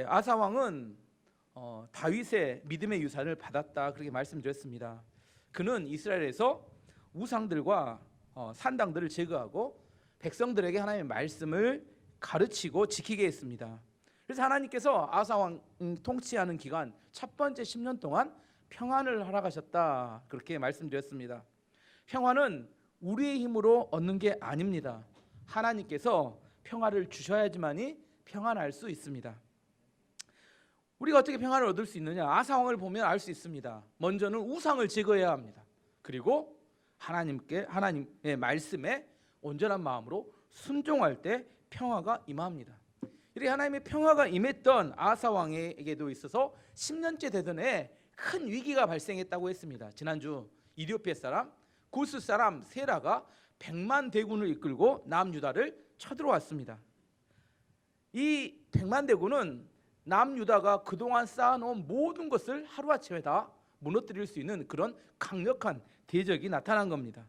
아사 왕은 다윗의 믿음의 유산을 받았다, 그렇게 말씀드렸습니다. 그는 이스라엘에서 우상들과 산당들을 제거하고 백성들에게 하나님의 말씀을 가르치고 지키게 했습니다. 그래서 하나님께서 아사 왕 통치하는 기간 첫 번째 10년 동안 평안을 허락하셨다, 그렇게 말씀드렸습니다. 평안은 우리의 힘으로 얻는 게 아닙니다. 하나님께서 평안을 주셔야지만이 평안할 수 있습니다. 우리가 어떻게 평안을 얻을 수 있느냐? 아사 왕을 보면 알 수 있습니다. 먼저는 우상을 제거해야 합니다. 그리고 하나님의 말씀에 온전한 마음으로 순종할 때 평화가 임합니다. 이렇게 하나님의 평화가 임했던 아사 왕에게도 있어서 10년째 되던 해에 큰 위기가 발생했다고 했습니다. 지난주 이디오피아 사람 구스 사람 세라가 100만 대군을 이끌고 남유다를 쳐들어왔습니다. 이 100만 대군은 남유다가 그동안 쌓아놓은 모든 것을 하루아침에 다 무너뜨릴 수 있는 그런 강력한 대적이 나타난 겁니다.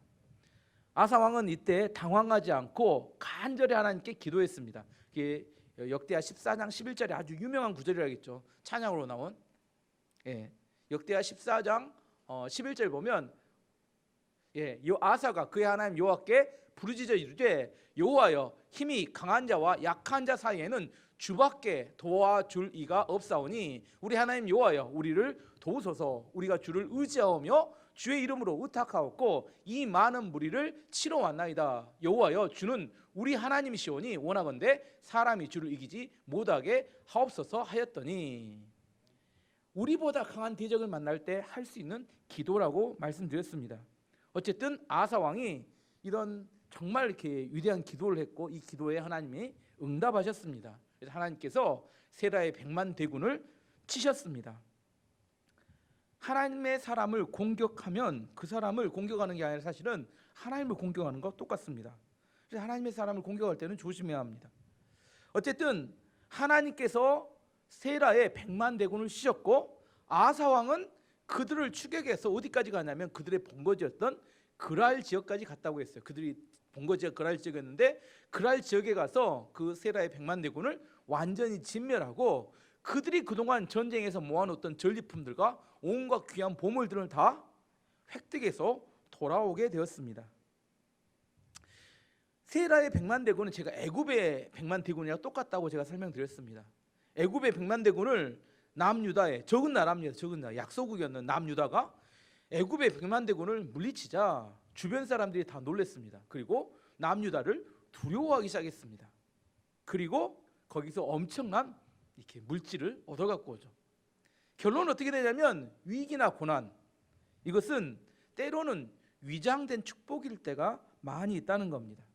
아사 왕은 이때 당황하지 않고 간절히 하나님께 기도했습니다. 이게 역대하 14장 11절에 아주 유명한 구절이라겠죠. 찬양으로 나온 역대하 14장 11절 보면 아사가 그의 하나님 여호와께 부르짖어 이르되 여호와여, 힘이 강한 자와 약한 자 사이에는 주밖에 도와줄 이가 없사오니 우리 하나님 여호와여, 우리를 도우소서. 우리가 주를 의지하오며 주의 이름으로 의탁하옵고 이 많은 무리를 치러 왔나이다. 여호와여, 주는 우리 하나님이시오니 원하건대 사람이 주를 이기지 못하게 하옵소서 하였더니, 우리보다 강한 대적을 만날 때 할 수 있는 기도라고 말씀드렸습니다. 어쨌든 아사 왕이 이런 정말 이렇게 위대한 기도를 했고 이 기도에 하나님이 응답하셨습니다. 그래서 하나님께서 세라의 100만 대군을 치셨습니다. 하나님의 사람을 공격하면 그 사람을 공격하는 게 아니라 사실은 하나님을 공격하는 것 똑같습니다. 그래서 하나님의 사람을 공격할 때는 조심해야 합니다. 어쨌든 하나님께서 세라의 100만 대군을 치셨고 아사 왕은 그들을 추격해서 어디까지 가냐면 그들의 본거지였던 그랄 지역까지 갔다고 했어요. 그들이 본거지가 그랄 지역이었는데 그랄 지역에 가서 그 세라의 100만 대군을 완전히 진멸하고 그들이 그동안 전쟁에서 모아놓던 전리품들과 온갖 귀한 보물들을 다 획득해서 돌아오게 되었습니다. 세라의 100만 대군은 제가 애굽의 100만 대군이랑 똑같다고 제가 설명드렸습니다. 애굽의 100만 대군을 남유다의 적은 나라입니다. 적은 나라, 약소국이었는 남유다가 애굽의 100만 대군을 물리치자 주변 사람들이 다 놀랐습니다. 그리고 남유다를 두려워하기 시작했습니다. 그리고 거기서 엄청난 이렇게 물질을 얻어갖고 오죠. 결론은 어떻게 되냐면 위기나 고난, 이것은 때로는 위장된 축복일 때가 많이 있다는 겁니다.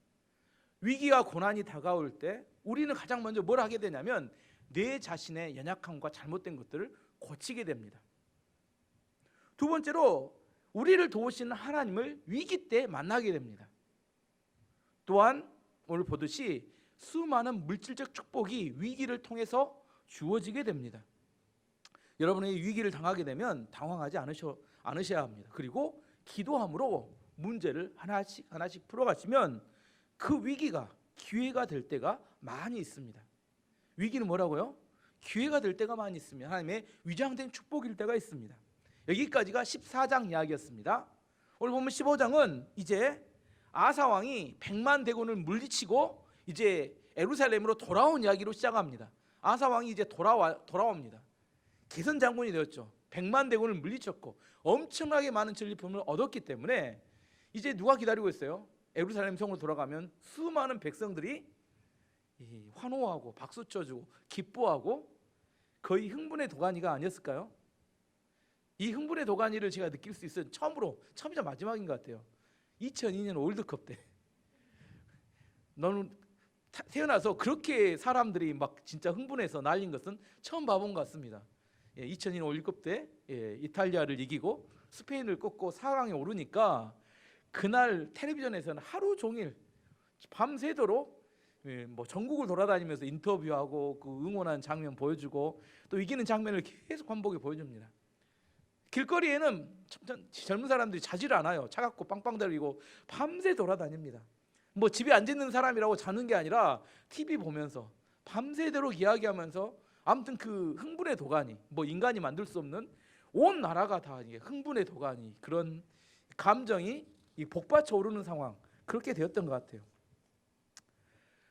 위기와 고난이 다가올 때 우리는 가장 먼저 뭘 하게 되냐면 내 자신의 연약함과 잘못된 것들을 고치게 됩니다. 두 번째로 우리를 도우시는 하나님을 위기 때 만나게 됩니다. 또한 오늘 보듯이 수많은 물질적 축복이 위기를 통해서 주어지게 됩니다. 여러분이 위기를 당하게 되면 당황하지 않으셔야 합니다. 그리고 기도함으로 문제를 하나씩 풀어가시면 그 위기가 기회가 될 때가 많이 있습니다. 위기는 뭐라고요? 기회가 될 때가 많이 있습니다. 하나님의 위장된 축복일 때가 있습니다. 여기까지가 14장 이야기였습니다. 오늘 보면 15장은 이제 아사 왕이 100만 대군을 물리치고 이제 예루살렘으로 돌아온 이야기로 시작합니다. 아사 왕이 이제 돌아옵니다. 개선 장군이 되었죠. 100만 대군을 물리쳤고 엄청나게 많은 전리품을 얻었기 때문에 이제 누가 기다리고 있어요? 예루살렘 성으로 돌아가면 수많은 백성들이 환호하고 박수 쳐주고 기뻐하고 거의 흥분의 도가니가 아니었을까요? 이 흥분의 도가니를 제가 느낄 수 있어요. 처음이자 마지막인 것 같아요. 2002년 월드컵 때 너는 태어나서 그렇게 사람들이 막 진짜 흥분해서 날린 것은 처음 봐본 것 같습니다. 2002년 월드컵 때 이탈리아를 이기고 스페인을 꺾고 4강에 오르니까 그날 텔레비전에서는 하루 종일 밤새도록 전국을 돌아다니면서 인터뷰하고 그 응원하는 장면 보여주고 또 이기는 장면을 계속 반복해 보여줍니다. 길거리에는 젊은 사람들이 자질 않아요. 차갑고 빵빵거리고 밤새 돌아다닙니다. 집에 앉아 있는 사람이라고 자는 게 아니라 TV 보면서 밤새도록 이야기하면서 아무튼 그 흥분의 도가니, 뭐 인간이 만들 수 없는 온 나라가 다 이게 흥분의 도가니, 그런 감정이 이 복받쳐 오르는 상황, 그렇게 되었던 것 같아요.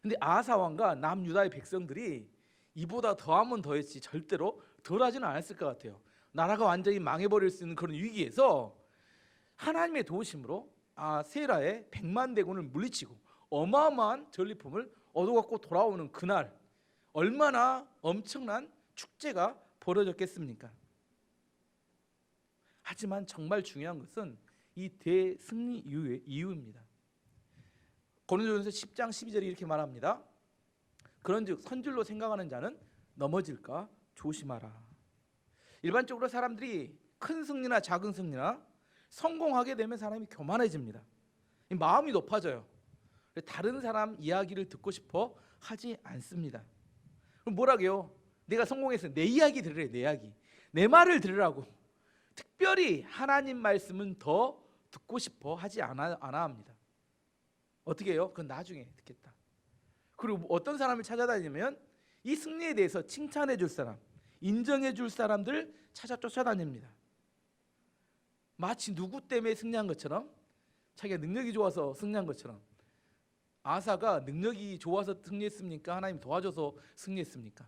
근데 아하스 왕과 남유다의 백성들이 이보다 더하면 더했지 절대로 덜하지는 않았을 것 같아요. 나라가 완전히 망해버릴 수 있는 그런 위기에서 하나님의 도우심으로 세라의 100만 대군을 물리치고 어마어마한 전리품을 얻어갖고 돌아오는 그날, 얼마나 엄청난 축제가 벌어졌겠습니까? 하지만 정말 중요한 것은 이 대승리 이유입니다. 고린도전서 10장 12절이 이렇게 말합니다. 그런즉 선줄로 생각하는 자는 넘어질까 조심하라. 일반적으로 사람들이 큰 승리나 작은 승리나 성공하게 되면 사람이 교만해집니다. 마음이 높아져요. 다른 사람 이야기를 듣고 싶어 하지 않습니다. 그럼 뭐라고요? 내가 성공해서 내 이야기 들으래. 내 이야기, 내 말을 들으라고. 특별히 하나님 말씀은 더 듣고 싶어 하지 않아 합니다. 어떻게 해요? 그건 나중에 듣겠다. 그리고 어떤 사람을 찾아다니면 이 승리에 대해서 칭찬해 줄 사람, 인정해 줄 사람들 찾아 쫓아다닙니다. 마치 누구 때문에 승리한 것처럼, 자기가 능력이 좋아서 승리한 것처럼. 아사가 능력이 좋아서 승리했습니까? 하나님 도와줘서 승리했습니까?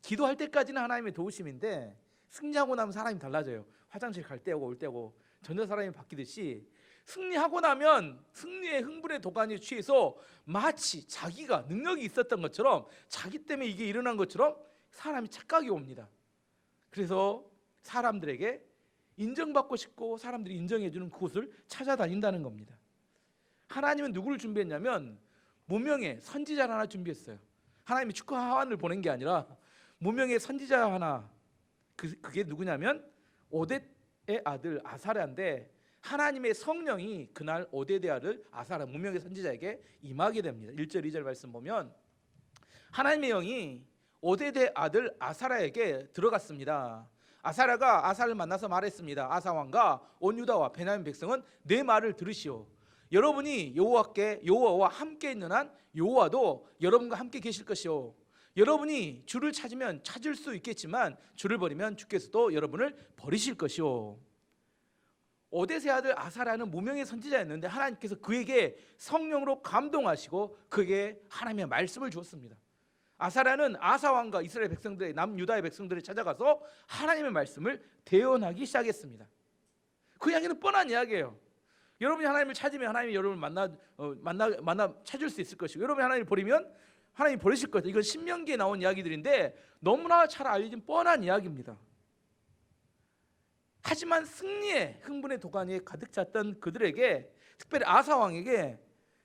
기도할 때까지는 하나님의 도우심인데 승리하고 나면 사람이 달라져요. 화장실 갈 때하고 올 때하고 전혀 사람이 바뀌듯이, 승리하고 나면 승리의 흥분의 도가니에 취해서 마치 자기가 능력이 있었던 것처럼, 자기 때문에 이게 일어난 것처럼 사람이 착각이 옵니다. 그래서 사람들에게 인정받고 싶고 사람들이 인정해주는 그곳을 찾아다닌다는 겁니다. 하나님은 누구를 준비했냐면 무명의 선지자를 하나 준비했어요. 하나님이 축하 하완을 보낸 게 아니라 무명의 선지자 하나, 그게 누구냐면 오뎃의 아들 아사랴인데, 하나님의 성령이 그날 오뎃의 아들 아사랴, 무명의 선지자에게 임하게 됩니다. 1절 2절 말씀 보면 하나님의 영이 오뎃의 아들 아사랴에게 들어갔습니다. 아사랴가 아사를 만나서 말했습니다. 아사 왕과 온 유다와 베냐민 백성은 내 말을 들으시오. 여러분이 여호와와 함께 있는 한 여호와도 여러분과 함께 계실 것이오. 여러분이 주를 찾으면 찾을 수 있겠지만 주를 버리면 주께서도 여러분을 버리실 것이오. 오뎃의 아들 아사랴는 무명의 선지자였는데 하나님께서 그에게 성령으로 감동하시고 그에게 하나님의 말씀을 주었습니다. 아사랴는 아사 왕과 이스라엘 백성들의, 남유다의 백성들을 찾아가서 하나님의 말씀을 대언하기 시작했습니다. 그 이야기는 뻔한 이야기예요. 여러분이 하나님을 찾으면 하나님이 여러분을 만나 찾을 수 있을 것이고, 여러분이 하나님을 버리면 하나님이 버리실 것이다. 이건 신명기에 나온 이야기들인데 너무나 잘 알려진 뻔한 이야기입니다. 하지만 승리의 흥분의 도가니에 가득 찼던 그들에게, 특별히 아사 왕에게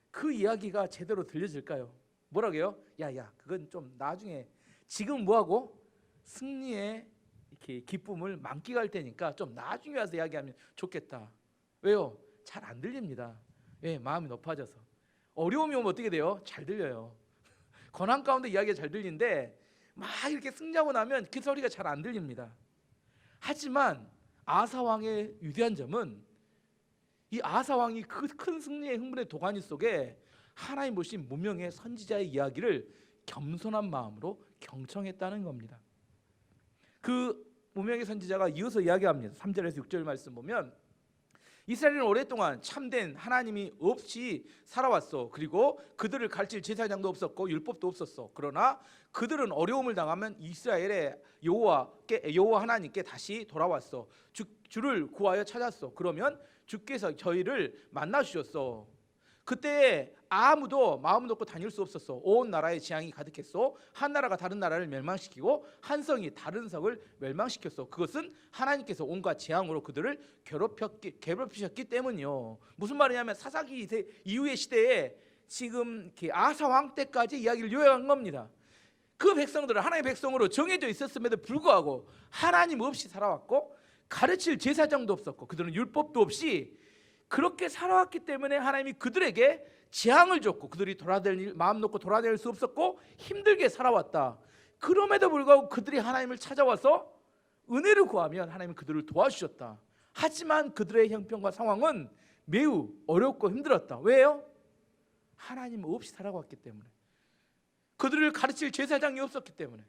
그 이야기가 제대로 들려질까요? 뭐라고요? 야야, 그건 좀 나중에, 지금 뭐하고 승리의 이렇게 기쁨을 만끽할 테니까 좀 나중에 와서 이야기하면 좋겠다. 왜요? 잘 안 들립니다. 왜? 마음이 높아져서. 어려움이 오면 어떻게 돼요? 잘 들려요. 고난 가운데 이야기가 잘 들리는데 막 이렇게 승리하고 나면 그 소리가 잘 안 들립니다. 하지만 아사 왕의 위대한 점은, 이 아사 왕이 그 큰 승리의 흥분의 도가니 속에 하나님 보신 무명의 선지자의 이야기를 겸손한 마음으로 경청했다는 겁니다. 그 무명의 선지자가 이어서 이야기합니다. 3절에서 6절 말씀 보면 이스라엘은 오랫동안 참된 하나님이 없이 살아왔어. 그리고 그들을 가르칠 제사장도 없었고 율법도 없었어. 그러나 그들은 어려움을 당하면 이스라엘의 여호와 하나님께 다시 돌아왔어. 주를 구하여 찾았어. 그러면 주께서 저희를 만나 주셨어. 그때 아무도 마음 놓고 다닐 수 없었어. 온 나라에 재앙이 가득했어. 한 나라가 다른 나라를 멸망시키고 한 성이 다른 성을 멸망시켰어. 그것은 하나님께서 온갖 재앙으로 그들을 괴롭히셨기 때문이요. 무슨 말이냐면 사사기 이후의 시대에 지금 아사 왕 때까지 이야기를 요약한 겁니다. 그 백성들은 하나님의 백성으로 정해져 있었음에도 불구하고 하나님 없이 살아왔고 가르칠 제사장도 없었고 그들은 율법도 없이 그렇게 살아왔기 때문에 하나님이 그들에게 재앙을 줬고 그들이 마음 놓고 돌아다닐 수 없었고 힘들게 살아왔다. 그럼에도 불구하고 그들이 하나님을 찾아와서 은혜를 구하면 하나님은 그들을 도와주셨다. 하지만 그들의 형편과 상황은 매우 어렵고 힘들었다. 왜요? 하나님 없이 살아왔기 때문에. 그들을 가르칠 제사장이 없었기 때문에.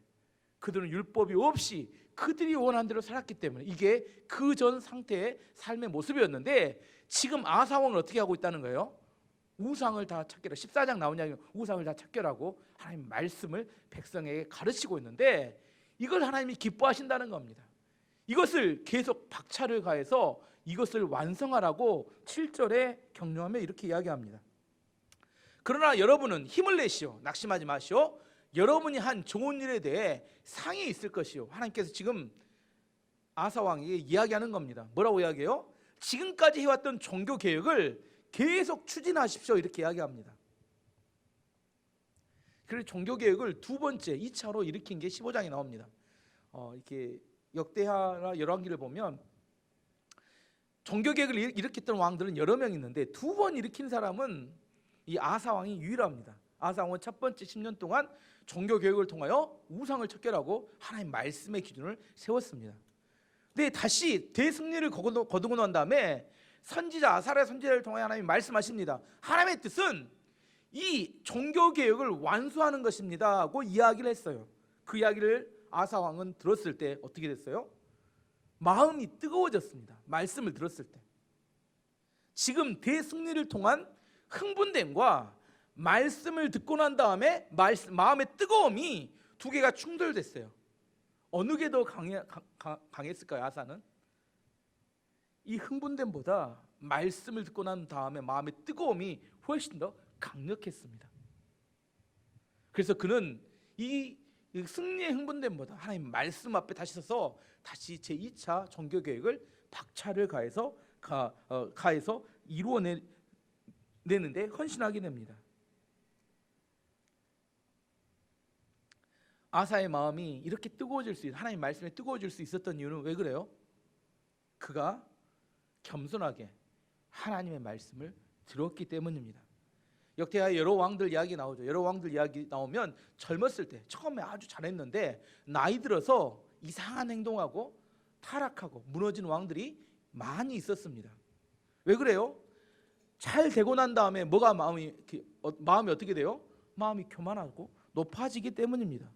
그들은 율법이 없이 그들이 원한 대로 살았기 때문에 이게 그 전 상태의 삶의 모습이었는데 지금 아사 왕은 어떻게 하고 있다는 거예요? 우상을 다 찾겨라. 14장 나온 이야기 우상을 다 찾겨라고 하나님 말씀을 백성에게 가르치고 있는데 이걸 하나님이 기뻐하신다는 겁니다. 이것을 계속 박차를 가해서 이것을 완성하라고 7절에 격려하며 이렇게 이야기합니다. 그러나 여러분은 힘을 내시오. 낙심하지 마시오. 여러분이 한 좋은 일에 대해 상이 있을 것이요. 하나님께서 지금 아사 왕에게 이야기하는 겁니다. 뭐라고 이야기해요? 지금까지 해왔던 종교 개혁을 계속 추진하십시오. 이렇게 이야기합니다. 그래서 종교 개혁을 두 번째 2차로 일으킨 게 15장에 나옵니다. 이렇게 역대하나 열왕기를 보면 종교 개혁을 일으켰던 왕들은 여러 명 있는데 두 번 일으킨 사람은 이 아사 왕이 유일합니다. 아사 왕은 첫 번째 10년 동안 종교 개혁을 통하여 우상을 척결하고 하나님 말씀의 기준을 세웠습니다. 근데 다시 대승리를 거두고 난 다음에 선지자 아사랴 선지자를 통해 하나님이 말씀하십니다. 하나님의 뜻은 이 종교 개혁을 완수하는 것입니다 하고 이야기를 했어요. 그 이야기를 아사 왕은 들었을 때 어떻게 됐어요? 마음이 뜨거워졌습니다. 말씀을 들었을 때. 지금 대승리를 통한 흥분됨과 말씀을 듣고 난 다음에 마음의 뜨거움이 두 개가 충돌됐어요. 어느 게 더 강했을까요? 아사는 이 흥분됨보다 말씀을 듣고 난 다음에 마음의 뜨거움이 훨씬 더 강력했습니다. 그래서 그는 이 승리의 흥분됨보다 하나님 말씀 앞에 다시 서서 다시 제2차 종교 계획을 박차를 가해서 이루어내는데 헌신하게 됩니다. 아사의 마음이 이렇게 뜨거워질 수 있는 하나님 말씀에 뜨거워질 수 있었던 이유는 왜 그래요? 그가 겸손하게 하나님의 말씀을 들었기 때문입니다. 역대하 여러 왕들 이야기 나오죠. 여러 왕들 이야기 나오면 젊었을 때 처음에 아주 잘했는데 나이 들어서 이상한 행동하고 타락하고 무너진 왕들이 많이 있었습니다. 왜 그래요? 잘 되고 난 다음에 마음이 어떻게 돼요? 마음이 교만하고 높아지기 때문입니다.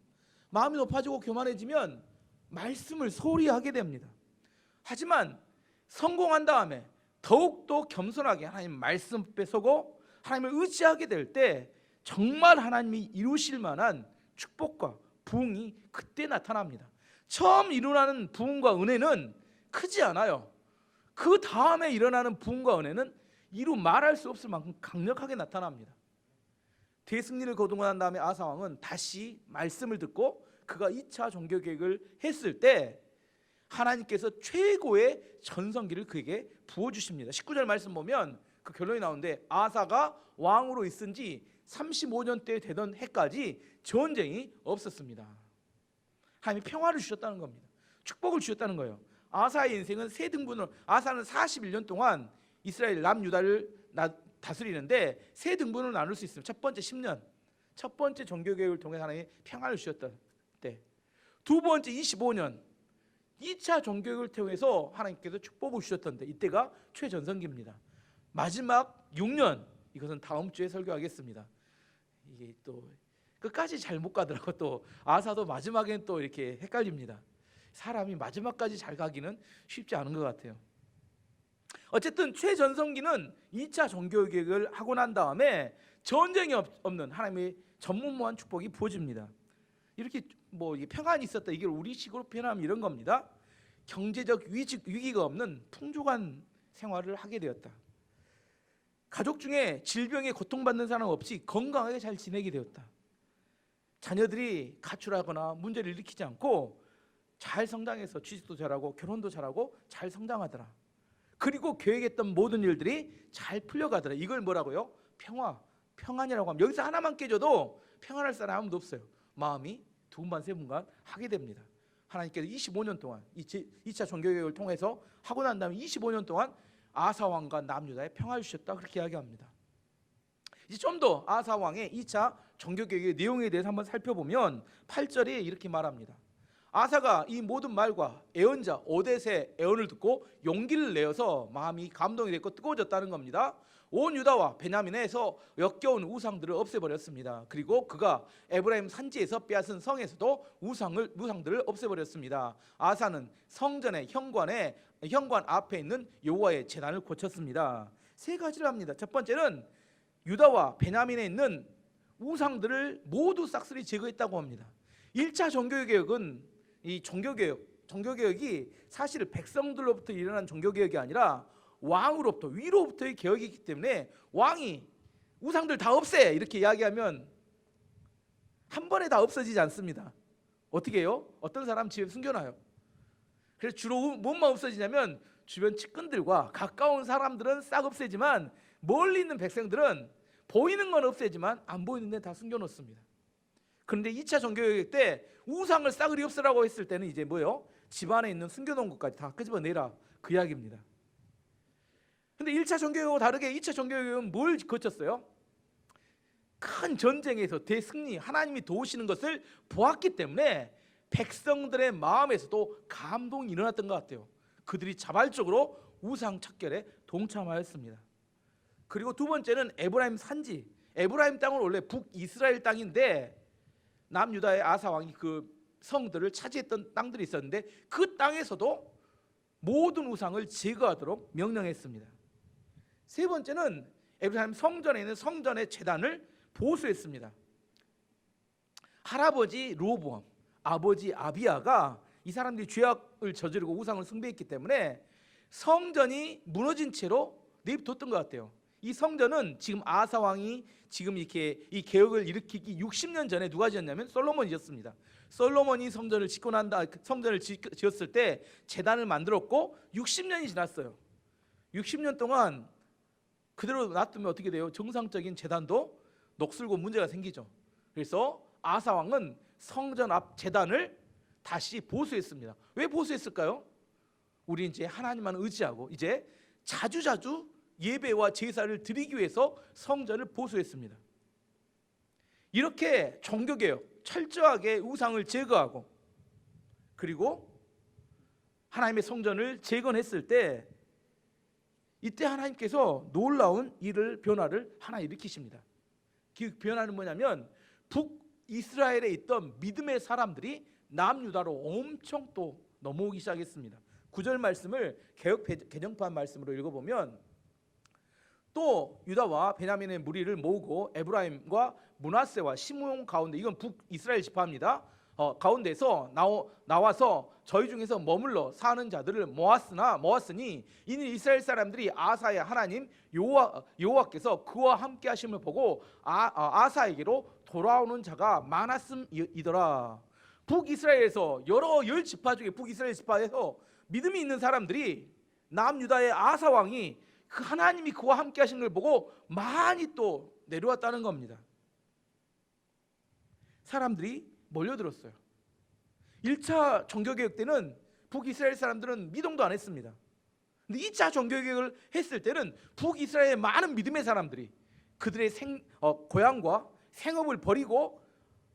마음이 높아지고 교만해지면 말씀을 소홀히 하게 됩니다. 하지만 성공한 다음에 더욱더 겸손하게 하나님 말씀 앞에 서고 하나님을 의지하게 될 때 정말 하나님이 이루실 만한 축복과 부흥이 그때 나타납니다. 처음 일어나는 부흥과 은혜는 크지 않아요. 그 다음에 일어나는 부흥과 은혜는 이루 말할 수 없을 만큼 강력하게 나타납니다. 대승리를 거두고 난 다음에 아사 왕은 다시 말씀을 듣고 그가 2차 종교 개혁을 했을 때 하나님께서 최고의 전성기를 그에게 부어주십니다. 19절 말씀 보면 그 결론이 나오는데 아사가 왕으로 있은 지 35년대 되던 해까지 전쟁이 없었습니다. 하나님이 평화를 주셨다는 겁니다. 축복을 주셨다는 거예요. 아사의 인생은 세 등분으로 아사는 41년 동안 이스라엘 남유다를 다스리는데 세 등분으로 나눌 수 있습니다. 첫 번째 10년, 첫 번째 종교개혁을 통해 하나님이 평화를 주셨던 때, 두 번째 25년 2차 종교개혁을 통해서 하나님께서 축복을 주셨던데 이때가 최전성기입니다. 마지막 6년, 이것은 다음 주에 설교하겠습니다. 이게 또 끝까지 잘 못 가더라고. 또 아사도 마지막엔 또 이렇게 헷갈립니다. 사람이 마지막까지 잘 가기는 쉽지 않은 것 같아요. 어쨌든 최전성기는 2차 종교개혁을 하고 난 다음에 전쟁이 없는 하나님의 전무후무한 축복이 부어집니다. 이렇게 평안이 있었다, 이게 우리식으로 표현하면 이런 겁니다. 경제적 위기가 없는 풍족한 생활을 하게 되었다. 가족 중에 질병에 고통받는 사람 없이 건강하게 잘 지내게 되었다. 자녀들이 가출하거나 문제를 일으키지 않고 잘 성장해서 취직도 잘하고 결혼도 잘하고 잘 성장하더라. 그리고 계획했던 모든 일들이 잘 풀려가더라. 이걸 뭐라고요? 평안이라고 하면 여기서 하나만 깨져도 평안할 사람 아무도 없어요. 마음이 두분반 세분간 하게 됩니다. 하나님께서 25년 동안 2차 종교개혁을 통해서 하고 난 다음에 25년 동안 아사 왕과 남유다에 평화를 주셨다, 그렇게 이야기합니다. 이제 좀 더 아사 왕의 2차 종교개혁의 내용에 대해서 한번 살펴보면 8절에 이렇게 말합니다. 아사가 이 모든 말과 애언자 오뎃의 애언을 듣고 용기를 내어서 마음이 감동이 됐고 뜨거워졌다는 겁니다. 온 유다와 베냐민에서 역겨운 우상들을 없애버렸습니다. 그리고 그가 에브라임 산지에서 빼앗은 성에서도 우상들을 없애버렸습니다. 아사는 성전의 현관 앞에 있는 여호와의 제단을 고쳤습니다. 세 가지를 합니다. 첫 번째는 유다와 베냐민에 있는 우상들을 모두 싹쓸이 제거했다고 합니다. 1차 종교개혁은 이 종교개혁이 사실 백성들로부터 일어난 종교개혁이 아니라 왕으로부터 위로부터의 개혁이기 때문에 왕이 우상들 다 없애 이렇게 이야기하면 한 번에 다 없어지지 않습니다. 어떻게 해요? 어떤 사람 집에 숨겨놔요. 그래서 주로 뭐만 없어지냐면 주변 측근들과 가까운 사람들은 싹 없애지만 멀리 있는 백성들은 보이는 건 없애지만 안 보이는 데는 다 숨겨놓습니다. 그런데 2차 종교개혁 때 우상을 싸그리 없애라고 했을 때는 이제 뭐요? 집안에 있는 숨겨놓은 것까지 다 끄집어내라 그 이야기입니다. 근데 1차 종교개혁과 다르게 2차 종교개혁은 뭘 거쳤어요? 큰 전쟁에서 대승리, 하나님이 도우시는 것을 보았기 때문에 백성들의 마음에서도 감동이 일어났던 것 같아요. 그들이 자발적으로 우상 척결에 동참하였습니다. 그리고 두 번째는 에브라임 산지. 에브라임 땅은 원래 북이스라엘 땅인데 남유다의 아사 왕이 그 성들을 차지했던 땅들이 있었는데 그 땅에서도 모든 우상을 제거하도록 명령했습니다. 세 번째는 에브라임 성전에 있는 성전의 제단을 보수했습니다. 할아버지 르호보암, 아버지 아비야가 이 사람들이 죄악을 저지르고 우상을 숭배했기 때문에 성전이 무너진 채로 내버렸던 것 같아요. 이 성전은 지금 아사 왕이 지금 이렇게 이 개혁을 일으키기 60년 전에 누가 지었냐면 솔로몬이 지었습니다. 솔로몬이 성전을 지었을 때 제단을 만들었고 60년이 지났어요. 60년 동안 그대로 놔두면 어떻게 돼요? 정상적인 제단도 녹슬고 문제가 생기죠. 그래서 아사 왕은 성전 앞 제단을 다시 보수했습니다. 왜 보수했을까요? 우리 이제 하나님만 의지하고 이제 자주자주 예배와 제사를 드리기 위해서 성전을 보수했습니다. 이렇게 종교개혁, 철저하게 우상을 제거하고 그리고 하나님의 성전을 재건했을 때 이때 하나님께서 놀라운 변화를 하나 일으키십니다. 그 변화는 뭐냐면 북이스라엘에 있던 믿음의 사람들이 남유다로 엄청 또 넘어오기 시작했습니다. 9절 말씀을 개역 개정판 말씀으로 읽어보면 또 유다와 베냐민의 무리를 모으고 에브라임과 므낫세와 시므온 가운데, 이건 북이스라엘 지파입니다. 가운데서 나와서 저희 중에서 머물러 사는 자들을 모았으니 이는 이스라엘 사람들이 아사의 하나님 여호와께서 그와 함께 하심을 보고 아사에게로 돌아오는 자가 많았음이더라. 북이스라엘에서 여러 열 지파 중에 북이스라엘 지파에서 믿음이 있는 사람들이 남유다의 아사 왕이 그 하나님이 그와 함께 하신 걸 보고 많이 또 내려왔다는 겁니다. 사람들이 몰려들었어요. 1차 종교개혁 때는 북이스라엘 사람들은 미동도 안 했습니다. 근데 2차 종교개혁을 했을 때는 북이스라엘의 많은 믿음의 사람들이 그들의 고향과 생업을 버리고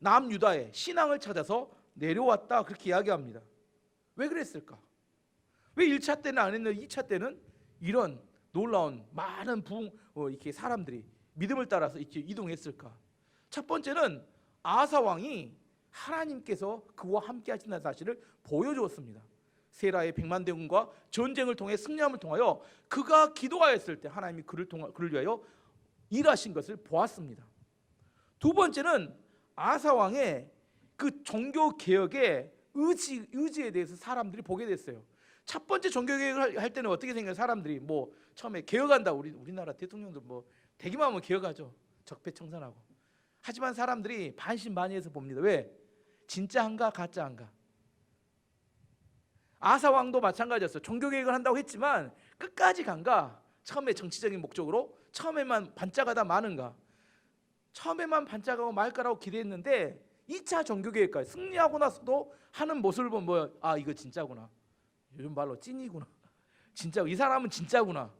남유다의 신앙을 찾아서 내려왔다, 그렇게 이야기합니다. 왜 그랬을까? 왜 1차 때는 안 했는데 2차 때는 이런 놀라운 많은 이렇게 사람들이 믿음을 따라서 이렇게 이동했을까? 첫 번째는 아사 왕이 하나님께서 그와 함께 하신다는 사실을 보여주었습니다. 세라의 100만 대군과 전쟁을 통해 승리함을 통하여 그가 기도하였을 때 하나님이 그를 위하여 일하신 것을 보았습니다. 두 번째는 아사 왕의 그 종교 개혁의 의지에 대해서 사람들이 보게 됐어요. 첫 번째 종교 개혁을 할 때는 어떻게 생겨요? 사람들이 뭐 처음에 개혁한다, 우리나라 대통령도 뭐 되기만 하면 개혁하죠. 적폐청산하고. 하지만 사람들이 반신반의해서 봅니다. 왜? 진짜 한가 가짜 한가? 아사 왕도 마찬가지였어요. 종교 개혁을 한다고 했지만 끝까지 간가? 처음에 정치적인 목적으로 처음에만 반짝하다 마는가? 처음에만 반짝하고 말까라고 기대했는데 2차 종교 개혁까지 승리하고 나서도 하는 모습을 보면 이거 진짜구나. 요즘 말로 찐이구나. 진짜 이 사람은 진짜구나.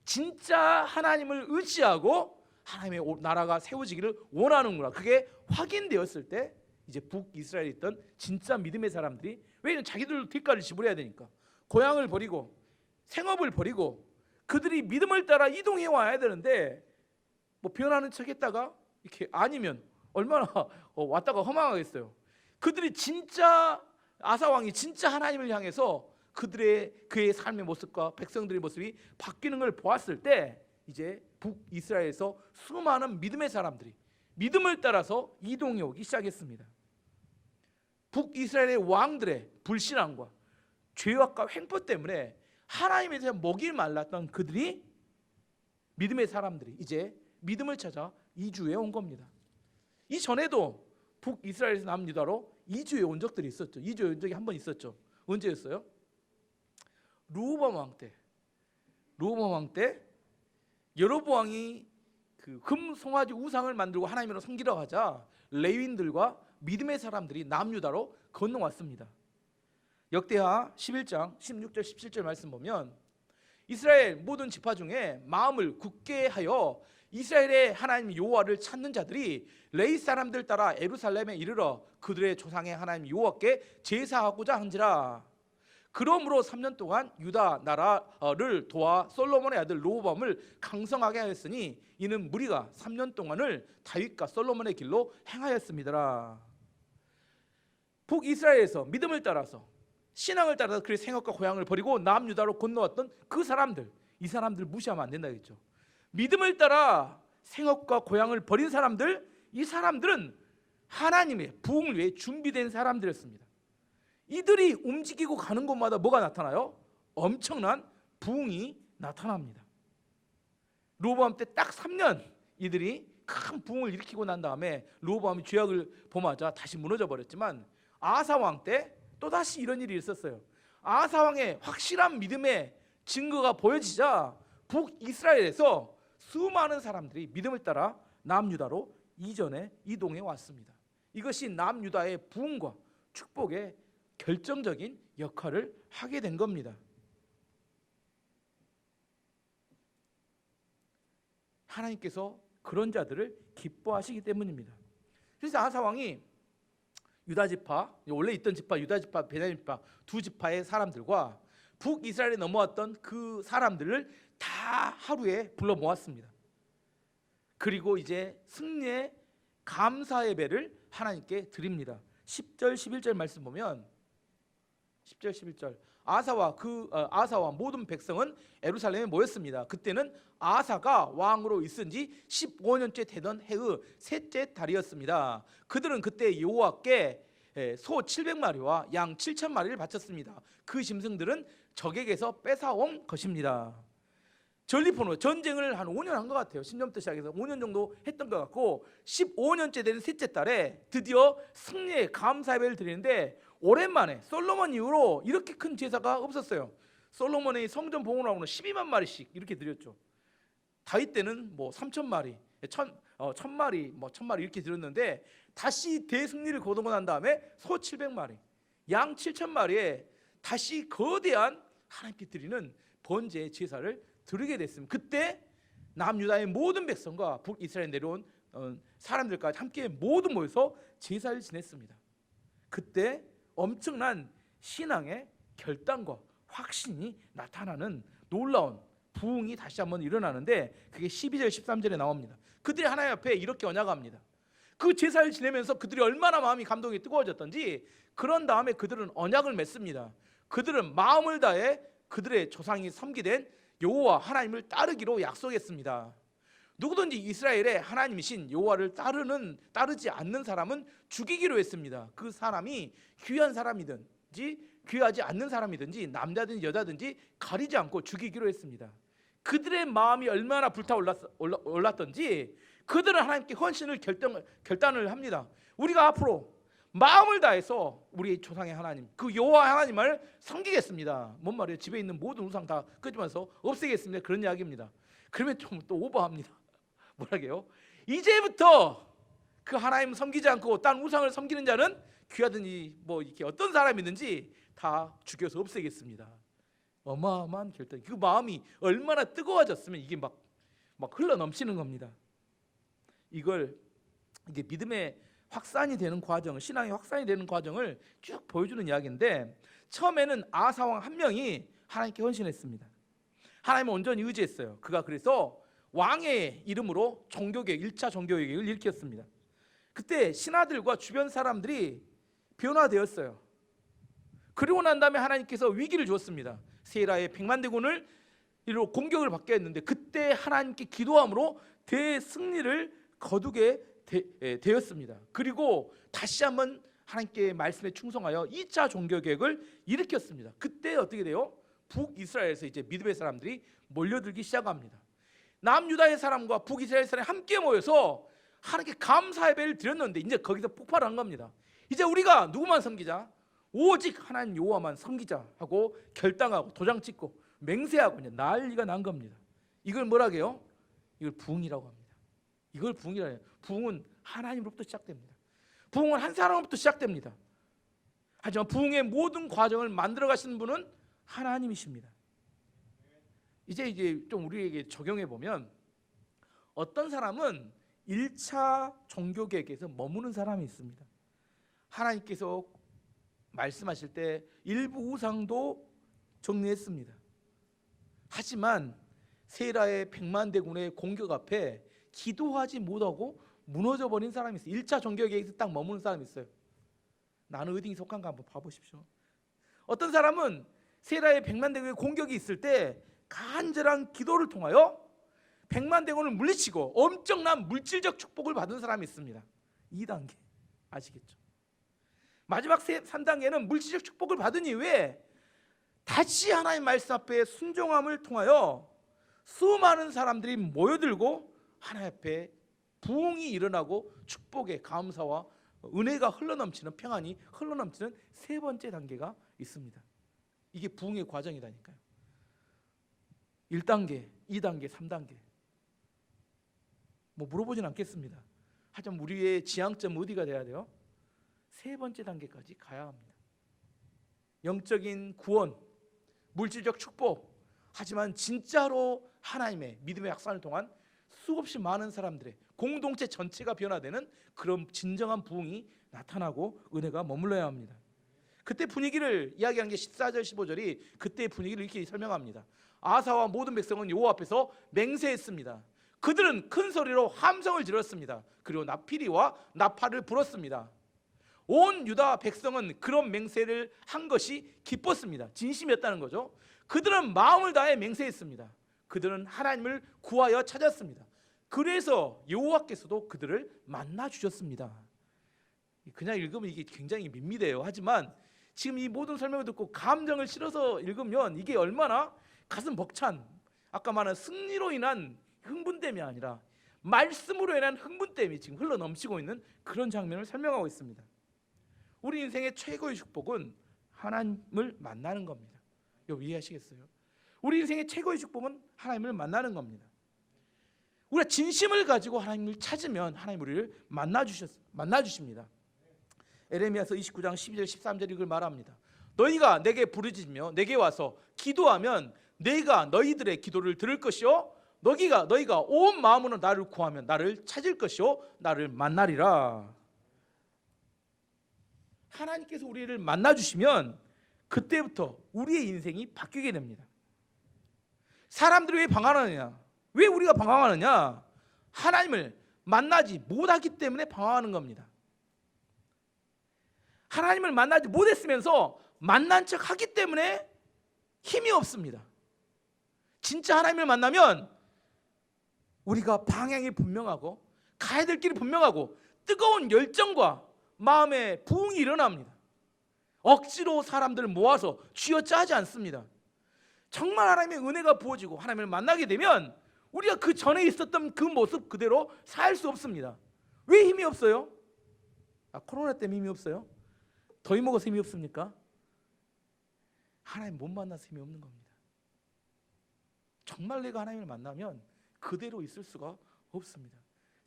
진짜 하나님을 의지하고 하나님의 나라가 세워지기를 원하는구나. 그게 확인되었을 때 이제 북이스라엘에 있던 진짜 믿음의 사람들이, 왜냐면 자기들 뒷가를 지불해야 되니까 고향을 버리고 생업을 버리고 그들이 믿음을 따라 이동해 와야 되는데 뭐 변하는 척했다가 이렇게 아니면 얼마나 왔다가 허망하겠어요. 그들이 진짜 아사 왕이 진짜 하나님을 향해서 그의 삶의 모습과 백성들의 모습이 바뀌는 걸 보았을 때 이제 북이스라엘에서 수많은 믿음의 사람들이 믿음을 따라서 이동해 오기 시작했습니다. 북이스라엘의 왕들의 불신앙과 죄악과 횡포 때문에 하나님에 대한 목이 말랐던 그들이 믿음의 사람들이 이제 믿음을 찾아 이주해 온 겁니다. 이전에도 북이스라엘에서 남유다로 이주해 온 적들이 있었죠. 이주해 온 적이 한 번 있었죠. 언제였어요? 르호보암 왕 때 여로보암 왕이 그 금 송아지 우상을 만들고 하나님으로 섬기러 가자 레위인들과 믿음의 사람들이 남유다로 건너왔습니다. 역대하 11장 16절 17절 말씀 보면 이스라엘 모든 지파 중에 마음을 굳게 하여 이스라엘의 하나님 여호와를 찾는 자들이 레위 사람들 따라 예루살렘에 이르러 그들의 조상의 하나님 여호와께 제사하고자 한지라. 그러므로 3년 동안 유다 나라를 도와 솔로몬의 아들 르호보암을 강성하게 하였으니 이는 무리가 3년 동안을 다윗과 솔로몬의 길로 행하였습니다. 북이스라엘에서 믿음을 따라서 신앙을 따라서 그의 생업과 고향을 버리고 남유다로 건너왔던 그 사람들, 이 사람들 무시하면 안 된다겠죠. 믿음을 따라 생업과 고향을 버린 사람들, 이 사람들은 하나님의 부흥을 위해 준비된 사람들이었습니다. 이들이 움직이고 가는 곳마다 뭐가 나타나요? 엄청난 부흥이 나타납니다. 르호보암 때 딱 3년 이들이 큰 부흥을 일으키고 난 다음에 르호보암이 죄악을 범하자 다시 무너져 버렸지만 아사 왕 때 또다시 이런 일이 있었어요. 아사 왕의 확실한 믿음의 증거가 보여지자 북이스라엘에서 수많은 사람들이 믿음을 따라 남유다로 이동해 왔습니다. 이것이 남유다의 부흥과 축복의 결정적인 역할을 하게 된 겁니다. 하나님께서 그런 자들을 기뻐하시기 때문입니다. 그래서 아사 왕이 유다 지파, 원래 있던 지파 유다 지파, 베냐민 지파 두 지파의 사람들과 북이스라엘에 넘어왔던 그 사람들을 다 하루에 불러 모았습니다. 그리고 이제 승리의 감사 예배를 하나님께 드립니다. 10절 11절 말씀 보면 10절 11절 아사와 모든 백성은 예루살렘에 모였습니다. 그때는 아사가 왕으로 있은 지 15년째 되던 해의 셋째 달이었습니다. 그들은 그때 여호와께 소 700마리와 양 7,000마리를 바쳤습니다. 그 짐승들은 적에게서 뺏어온 것입니다. 전리품으로 전쟁을 한 5년 한 것 같아요. 10년부터 시작해서 5년 정도 했던 것 같고 15년째 되는 셋째 달에 드디어 승리의 감사 예배를 드리는데 오랜만에 솔로몬 이후로 이렇게 큰 제사가 없었어요. 솔로몬의 성전 봉헌하고는 12만 마리씩 이렇게 드렸죠. 다윗 때는 뭐 3,000마리, 1,000마리, 1,000마리 이렇게 드렸는데 다시 대승리를 거두고 난 다음에 소 700마리, 양 7,000마리에 다시 거대한 하나님께 드리는 번제의 제사를 드리게 됐습니다. 그때 남유다의 모든 백성과 북이스라엘 내려온 사람들까지 함께 모두 모여서 제사를 지냈습니다. 그때 엄청난 신앙의 결단과 확신이 나타나는 놀라운 부흥이 다시 한번 일어나는데 그게 12절 13절에 나옵니다. 그들이 하나님 앞에 이렇게 언약합니다. 그 제사를 지내면서 그들이 얼마나 마음이 감동이 뜨거워졌던지 그런 다음에 그들은 언약을 맺습니다. 그들은 마음을 다해 그들의 조상이 섬기된 여호와 하나님을 따르기로 약속했습니다. 누구든지 이스라엘의 하나님이신 여호와를 따르지 않는 사람은 죽이기로 했습니다. 그 사람이 귀한 사람이든지 귀하지 않는 사람이든지 남자든지 여자든지 가리지 않고 죽이기로 했습니다. 그들의 마음이 얼마나 불타올랐던지 그들은 하나님께 헌신을 결단을 합니다. 우리가 앞으로 마음을 다해서 우리 조상의 하나님 그 여호와 하나님을 섬기겠습니다. 뭔 말이에요? 집에 있는 모든 우상 다 끄집어서 없애겠습니다. 그런 이야기입니다. 그러면 좀 또 오버합니다. 뭐라게요? 이제부터 그 하나님 섬기지 않고 딴 우상을 섬기는 자는 귀하든지 뭐 이렇게 어떤 사람이든지 다 죽여서 없애겠습니다. 어마어마한 결단. 그 마음이 얼마나 뜨거워졌으면 이게 막 흘러 넘치는 겁니다. 이게 믿음의 확산이 되는 과정, 신앙의 확산이 되는 과정을 쭉 보여주는 이야기인데 처음에는 아사 왕 한 명이 하나님께 헌신했습니다. 하나님을 온전히 의지했어요. 그가 그래서 왕의 이름으로 종교개혁, 1차 종교개혁을 일으켰습니다. 그때 신하들과 주변 사람들이 변화되었어요. 그리고 난 다음에 하나님께서 위기를 주었습니다. 세라의 백만대군을 이로 공격을 받게 했는데, 그때 하나님께 기도함으로 대승리를 거두게 되었습니다. 그리고 다시 한번 하나님께 말씀에 충성하여 2차 종교개혁을 일으켰습니다. 그때 어떻게 돼요? 북이스라엘에서 이제 믿음의 사람들이 몰려들기 시작합니다. 남유다의 사람과 북이스라엘 사람이 함께 모여서 하나님께 감사 예배를 드렸는데, 이제 거기서 폭발한 겁니다. 이제 우리가 누구만 섬기자, 오직 하나님 여호와만 섬기자 하고 결단하고 도장 찍고 맹세하고 이제 난리가 난 겁니다. 이걸 뭐라고 해요? 이걸 부흥이라고 합니다. 이걸 부흥이라고 해요. 부흥은 하나님으로부터 시작됩니다. 부흥은 한 사람으로부터 시작됩니다. 하지만 부흥의 모든 과정을 만들어 가시는 분은 하나님이십니다. 이제 좀 우리에게 적용해 보면, 어떤 사람은 1차 종교개혁에서 머무는 사람이 있습니다. 하나님께서 말씀하실 때 일부 우상도 정리했습니다. 하지만 세라의 백만대군의 공격 앞에 기도하지 못하고 무너져 버린 사람이 있어요. 1차 종교개혁에서 딱 머무는 사람이 있어요. 나는 어디에 속한가 한번 봐보십시오. 어떤 사람은 세라의 백만대군의 공격이 있을 때 간절한 기도를 통하여 백만대군을 물리치고 엄청난 물질적 축복을 받은 사람이 있습니다. 2단계 아시겠죠? 마지막 3단계는 물질적 축복을 받은 이후에 다시 하나님 말씀 앞에 순종함을 통하여 수많은 사람들이 모여들고 하나님 앞에 부흥이 일어나고 축복의 감사와 은혜가 흘러넘치는, 평안이 흘러넘치는 세 번째 단계가 있습니다. 이게 부흥의 과정이라니까요. 1단계, 2단계, 3단계 뭐 물어보진 않겠습니다. 하지만 우리의 지향점 어디가 돼야 돼요? 세 번째 단계까지 가야 합니다. 영적인 구원, 물질적 축복, 하지만 진짜로 하나님의 믿음의 약산을 통한 수없이 많은 사람들의 공동체 전체가 변화되는 그런 진정한 부흥이 나타나고 은혜가 머물러야 합니다. 그때 분위기를 이야기한 게 14절 15절이 그때의 분위기를 이렇게 설명합니다. 아사와 모든 백성은 여호와 앞에서 맹세했습니다. 그들은 큰 소리로 함성을 질렀습니다. 그리고 나피리와 나팔을 불었습니다. 온 유다 백성은 그런 맹세를 한 것이 기뻤습니다. 진심이었다는 거죠. 그들은 마음을 다해 맹세했습니다. 그들은 하나님을 구하여 찾았습니다. 그래서 여호와께서도 그들을 만나 주셨습니다. 그냥 읽으면 이게 굉장히 밋밋해요. 하지만 지금 이 모든 설명을 듣고 감정을 실어서 읽으면 이게 얼마나 가슴 벅찬, 아까 말한 승리로 인한 흥분됨이 아니라 말씀으로 인한 흥분됨이 지금 흘러넘치고 있는 그런 장면을 설명하고 있습니다. 우리 인생의 최고의 축복은 하나님을 만나는 겁니다. 이거 이해하시겠어요? 우리 인생의 최고의 축복은 하나님을 만나는 겁니다. 우리가 진심을 가지고 하나님을 찾으면 하나님 우리를 만나 주십니다. 에레미야서 29장 12절 13절 이걸 말합니다. 너희가 내게 부르짖으며 내게 와서 기도하면 내가 너희들의 기도를 들을 것이요 너희가 온 마음으로 나를 구하면 나를 찾을 것이요 나를 만나리라. 하나님께서 우리를 만나 주시면 그때부터 우리의 인생이 바뀌게 됩니다. 사람들이 왜 방황하느냐? 왜 우리가 방황하느냐? 하나님을 만나지 못하기 때문에 방황하는 겁니다. 하나님을 만나지 못했으면서 만난 척 하기 때문에 힘이 없습니다. 진짜 하나님을 만나면 우리가 방향이 분명하고 가야 될 길이 분명하고 뜨거운 열정과 마음의 부흥이 일어납니다. 억지로 사람들을 모아서 쥐어짜지 않습니다. 정말 하나님의 은혜가 부어지고 하나님을 만나게 되면 우리가 그 전에 있었던 그 모습 그대로 살 수 없습니다. 왜 힘이 없어요? 코로나 때문에 힘이 없어요? 더위 먹어서 힘이 없습니까? 하나님 못 만나서 힘이 없는 겁니다. 정말 내가 하나님을 만나면 그대로 있을 수가 없습니다.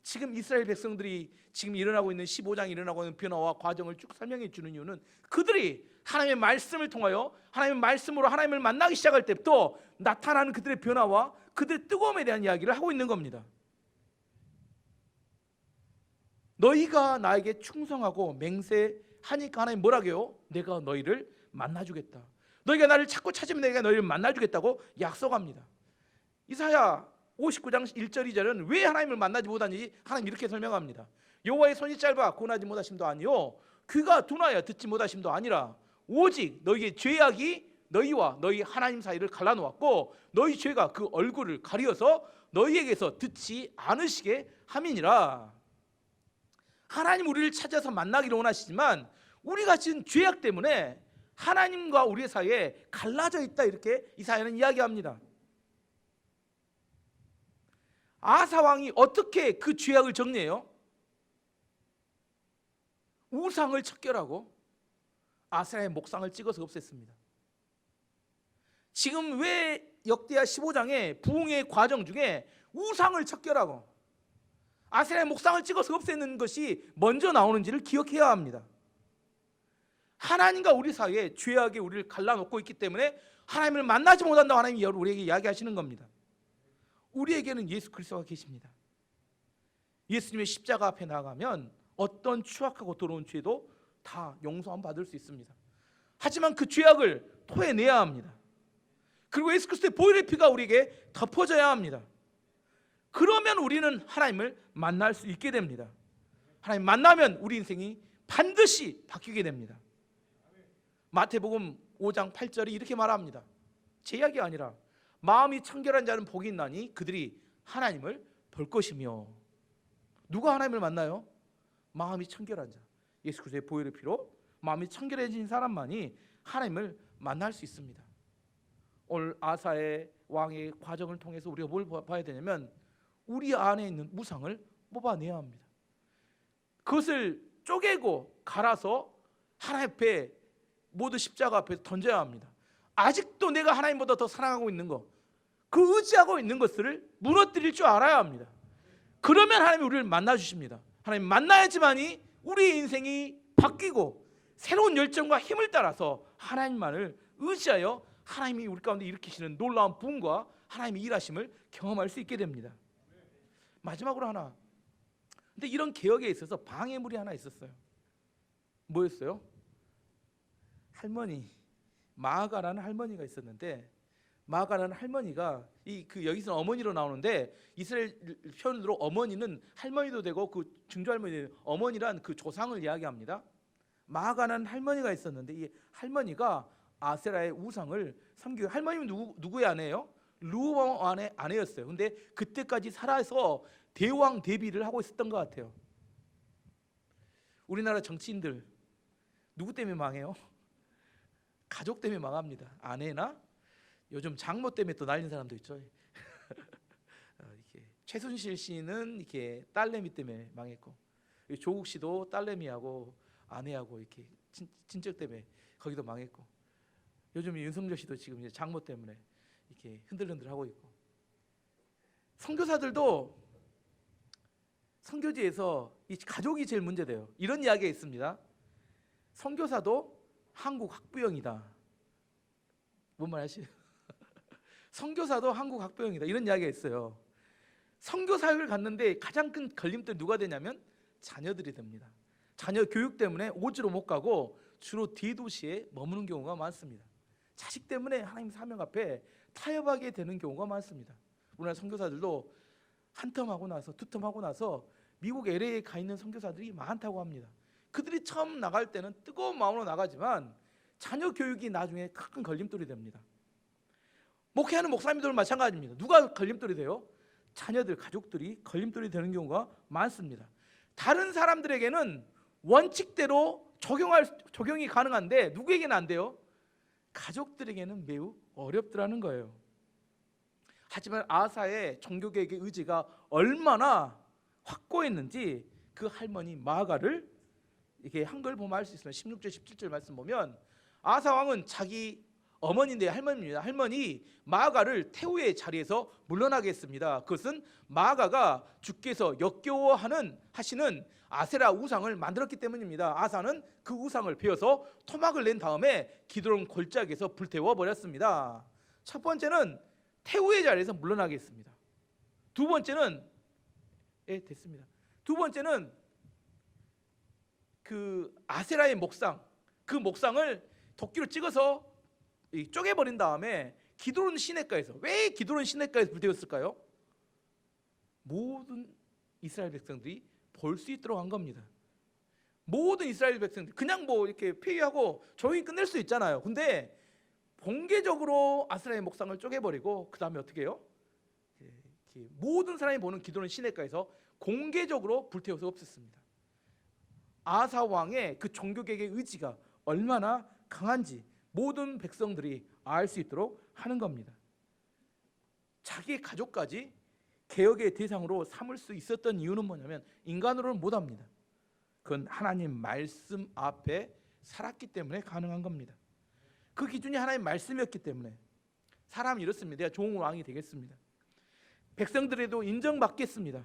지금 이스라엘 백성들이 지금 일어나고 있는 15장에 일어나고 있는 변화와 과정을 쭉 설명해 주는 이유는 그들이 하나님의 말씀을 통하여 하나님의 말씀으로 하나님을 만나기 시작할 때부터 나타나는 그들의 변화와 그들의 뜨거움에 대한 이야기를 하고 있는 겁니다. 너희가 나에게 충성하고 맹세하니까 하나님 뭐라고 해요? 내가 너희를 만나주겠다. 너희가 나를 찾고 찾으면 내가 너희를 만나주겠다고 약속합니다. 이사야 59장 1절 2절은 왜 하나님을 만나지 못하는지 하나님 이렇게 설명합니다. 여호와의 손이 짧아 구원하지 못하심도 아니요 귀가 둔하여 듣지 못하심도 아니라 오직 너희의 죄악이 너희와 너희 하나님 사이를 갈라놓았고 너희 죄가 그 얼굴을 가리어서 너희에게서 듣지 않으시게 함이니라. 하나님 우리를 찾아서 만나기를 원하시지만 우리가 지은 죄악 때문에 하나님과 우리 사이에 갈라져 있다, 이렇게 이사야는 이야기합니다. 아사 왕이 어떻게 그 죄악을 정리해요? 우상을 척결하고 아세라의 목상을 찍어서 없앴습니다. 지금 왜 역대하 15장의 부흥의 과정 중에 우상을 척결하고 아세라의 목상을 찍어서 없애는 것이 먼저 나오는지를 기억해야 합니다. 하나님과 우리 사이에 죄악이 우리를 갈라놓고 있기 때문에 하나님을 만나지 못한다고 하나님이 우리에게 이야기하시는 겁니다. 우리에게는 예수 그리스도가 계십니다. 예수님의 십자가 앞에 나가면 어떤 추악하고 더러운 죄도 다 용서함 받을 수 있습니다. 하지만 그 죄악을 토해내야 합니다. 그리고 예수 그리스도의 보혈의 피가 우리에게 덮어져야 합니다. 그러면 우리는 하나님을 만날 수 있게 됩니다. 하나님 만나면 우리 인생이 반드시 바뀌게 됩니다. 마태복음 5장 8절이 이렇게 말합니다. 제 이야기가 아니라 마음이 청결한 자는 복이 있나니 그들이 하나님을 볼 것이며. 누가 하나님을 만나요? 마음이 청결한 자, 예수 그리스도의 보혈의 피로 마음이 청결해진 사람만이 하나님을 만날 수 있습니다. 오늘 아사의 왕의 과정을 통해서 우리가 뭘 봐야 되냐면 우리 안에 있는 우상을 뽑아내야 합니다. 그것을 쪼개고 갈아서 하나님 앞에 모두 십자가 앞에 던져야 합니다. 아직도 내가 하나님보다 더 사랑하고 있는 것, 그 의지하고 있는 것을 무너뜨릴 줄 알아야 합니다. 그러면 하나님이 우리를 만나주십니다. 하나님 만나야지만이 우리의 인생이 바뀌고 새로운 열정과 힘을 따라서 하나님만을 의지하여 하나님이 우리 가운데 일으키시는 놀라운 부흥과 하나님의 일하심을 경험할 수 있게 됩니다. 마지막으로 하나, 근데 이런 개혁에 있어서 방해물이 하나 있었어요. 뭐였어요? 할머니, 마아가라는 할머니가 있었는데, 마아가라는 할머니가 여기서 어머니로 나오는데 이스라엘 표현으로 어머니는 할머니도 되고 그 증조할머니, 어머니란 그 조상을 이야기합니다. 마아가라는 할머니가 있었는데 이 할머니가 아세라의 우상을 섬기고, 할머니는 누구의 아내예요? 르호보암의 아내였어요. 근데 그때까지 살아서 대왕 대비를 하고 있었던 것 같아요. 우리나라 정치인들 누구 때문에 망해요? 가족 때문에 망합니다. 아내나 요즘 장모 때문에 또 날린 사람도 있죠. 이렇게 최순실 씨는 이렇게 딸내미 때문에 망했고, 조국 씨도 딸내미하고 아내하고 이렇게 친척 때문에 거기도 망했고, 요즘 윤석열 씨도 지금 이제 장모 때문에 이렇게 흔들흔들하고 있고, 선교사들도 선교지에서 이 가족이 제일 문제돼요. 이런 이야기가 있습니다. 선교사도 한국 학부형이다. 뭔 말 하시죠? 선교사도 한국 학부형이다. 이런 이야기가 있어요. 선교 사역을 갔는데 가장 큰 걸림돌 누가 되냐면 자녀들이 됩니다. 자녀 교육 때문에 오지로 못 가고 주로 대도시에 머무는 경우가 많습니다. 자식 때문에 하나님 사명 앞에 타협하게 되는 경우가 많습니다. 우리나라 선교사들도 한 텀 하고 나서 두 텀 하고 나서 미국 LA에 가 있는 선교사들이 많다고 합니다. 그들이 처음 나갈 때는 뜨거운 마음으로 나가지만 자녀 교육이 나중에 큰 걸림돌이 됩니다. 목회하는 목사님들은 마찬가지입니다. 누가 걸림돌이 돼요? 자녀들, 가족들이 걸림돌이 되는 경우가 많습니다. 다른 사람들에게는 원칙대로 적용이 가능한데 누구에게는 안 돼요? 가족들에게는 매우 어렵더라는 거예요. 하지만 아사의 종교개혁의 의지가 얼마나 확고했는지 그 할머니 마아가를 이렇게 한 걸 보면 알 수 있어요. 16절 17절 말씀 보면 아사 왕은 자기 어머니인데 할머니입니다. 할머니 마아가를 태후의 자리에서 물러나게 했습니다. 그것은 마아가가 주께서 하시는 아세라 우상을 만들었기 때문입니다. 아사는 그 우상을 베어서 토막을 낸 다음에 기드론 골짜기에서 불태워 버렸습니다. 첫 번째는 태후의 자리에서 물러나게 했습니다. 두 번째는 됐습니다. 두 번째는 그 아세라의 목상, 그 목상을 도끼로 찍어서 쪼개버린 다음에 기드론 시내가에서, 왜 기드론 시내가에서 불태웠을까요? 모든 이스라엘 백성들이 볼 수 있도록 한 겁니다. 모든 이스라엘 백성들 그냥 뭐 이렇게 폐위하고 조용히 끝낼 수 있잖아요. 근데 공개적으로 아스라엘 목상을 쪼개버리고 그 다음에 어떻게 해요? 모든 사람이 보는 기드론 시내가에서 공개적으로 불태워서 없앴습니다. 아사 왕의 그 종교개혁의 의지가 얼마나 강한지 모든 백성들이 알 수 있도록 하는 겁니다. 자기의 가족까지 개혁의 대상으로 삼을 수 있었던 이유는 뭐냐면 인간으로는 못합니다. 그건 하나님 말씀 앞에 살았기 때문에 가능한 겁니다. 그 기준이 하나님 말씀이었기 때문에. 사람이 이렇습니다. 내가 좋은 왕이 되겠습니다. 백성들에도 인정받겠습니다.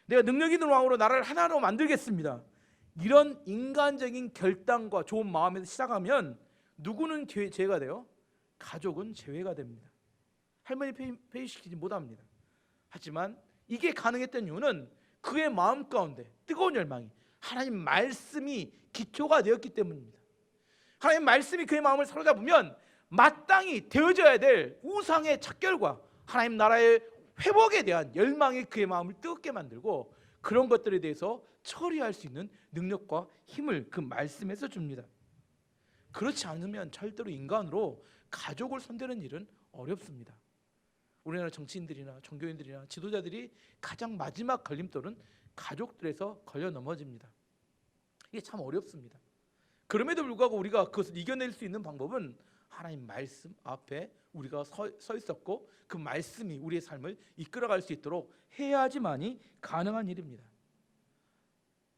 내가 능력 있는 왕으로 나라를 하나로 만들겠습니다. 이런 인간적인 결단과 좋은 마음에서 시작하면 누구는 죄가 돼요? 가족은 제외가 됩니다. 할머니 폐위시키지 못합니다. 하지만 이게 가능했던 이유는 그의 마음 가운데 뜨거운 열망이 하나님 말씀이 기초가 되었기 때문입니다. 하나님 말씀이 그의 마음을 사로잡으면 마땅히 되어져야 될 우상의 척결과 하나님 나라의 회복에 대한 열망이 그의 마음을 뜨겁게 만들고 그런 것들에 대해서 처리할 수 있는 능력과 힘을 그 말씀에서 줍니다. 그렇지 않으면 절대로 인간으로 가족을 손대는 일은 어렵습니다. 우리나라 정치인들이나 종교인들이나 지도자들이 가장 마지막 걸림돌은 가족들에서 걸려 넘어집니다. 이게 참 어렵습니다. 그럼에도 불구하고 우리가 그것을 이겨낼 수 있는 방법은 하나님 말씀 앞에 우리가 서 있었고 그 말씀이 우리의 삶을 이끌어갈 수 있도록 해야지만이 가능한 일입니다.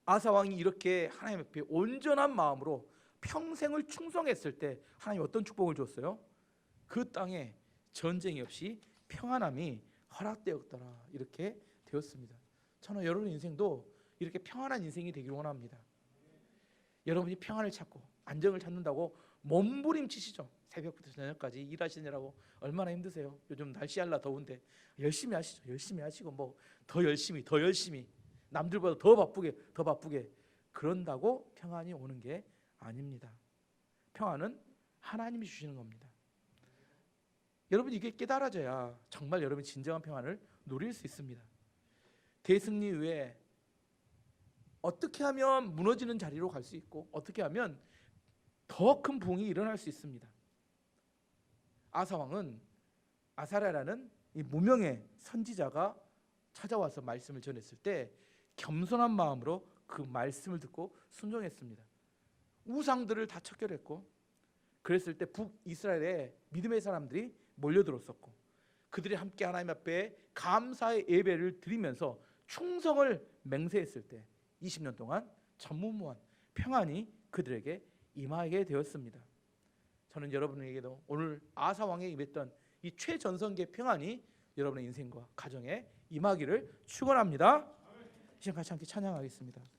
아사 왕이 이렇게 하나님 앞에 온전한 마음으로 평생을 충성했을 때 하나님 어떤 축복을 줬어요? 그 땅에 전쟁이 없이 평안함이 허락되었더라 이렇게 되었습니다. 저는 여러분 인생도 이렇게 평안한 인생이 되기를 원합니다. 여러분이 평안을 찾고 안정을 찾는다고 몸부림치시죠. 새벽부터 저녁까지 일하시느라고 얼마나 힘드세요. 요즘 날씨 한라 더운데 열심히 하시죠. 열심히 하시고 뭐 더 열심히 남들보다 더 바쁘게 그런다고 평안이 오는 게 아닙니다. 평안은 하나님이 주시는 겁니다. 여러분 이게 깨달아져야 정말 여러분이 진정한 평안을 누릴 수 있습니다. 대승리 위에 어떻게 하면 무너지는 자리로 갈 수 있고 어떻게 하면 더 큰 부흥이 일어날 수 있습니다. 아사 왕은 아사랴라는 이 무명의 선지자가 찾아와서 말씀을 전했을 때 겸손한 마음으로 그 말씀을 듣고 순종했습니다. 우상들을 다 척결했고 그랬을 때 북이스라엘에 믿음의 사람들이 몰려들었었고 그들이 함께 하나님 앞에 감사의 예배를 드리면서 충성을 맹세했을 때 20년 동안 전무후무한 평안이 그들에게 임하게 되었습니다. 저는 여러분에게도 오늘 아사 왕에 임했던 이 최전성기의 평안이 여러분의 인생과 가정에 임하기를 축원합니다. 이 시간 같이 함께 찬양하겠습니다.